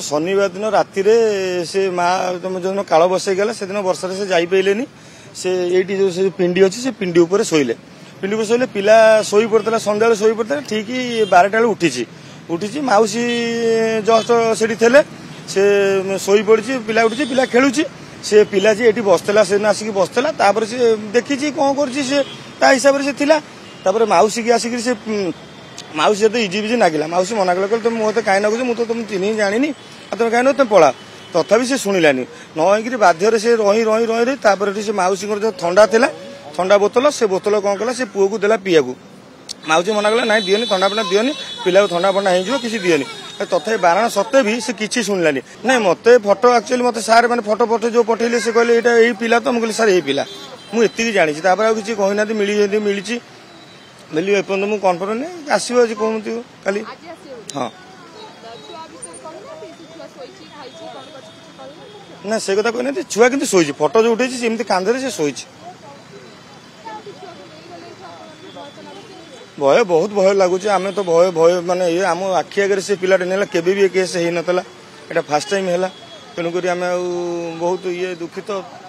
शनिवार दिन राति से माँ तुम जो काल बसई गला से दिन वर्षा से जाइले से ये जो पिंडी अच्छी से पिंडी उपर शोले पिंडी उपर शोले पिला शोई पड़ता सन्ध्या शोई पड़ता ठीक 12टा उठी मौसी जस्ट से शोई पड़ी पिला उठी पिला खेलुची से पिला जी ये बसला से आसिक बसला तापर से देखी कौन कर हिसाब से थिला तापर मौसी की आसिक से मौसी तो इजी बिजी नागिला मौसी मना कल तुम मत कहीं नागुच मुझे तुम चिन्ह जानी तुम कहीं तुम पड़ा तथापि से शुणिलानी नई बाध्य से रही रही रही तापर से मौसी जो थंडा था थंडा बोतल से बोतल कौन कला से पुओ को देला पीया मौसी मना कला ना दियोनी थंडा पना दियोनी पिला थंडा फंडा हो किसी दियोनी तथा बारण सत्वे भी से किसी शुणिलानी ना मत फोटो एक्चुअली मत सार मैंने फोटो पठे जो पठेले से कहले यही पिला तो मुझे सार यही पिला मुझे जानी किसी कहना मिली मिली मिली एपर्त मुझे कन्फर्म नहीं आसो आज कहते काली हाँ ना से कथा कहना छुआ कि शोची फोटो जो उठे कांधे से शोची भय बहुत भय लगुच आम तो भय भय माने ये आम आखि आगे से पिलाटे नेला केबे भी केस हो नाला एटा फास्ट टाइम है तेणुक आम बहुत ये दुखित।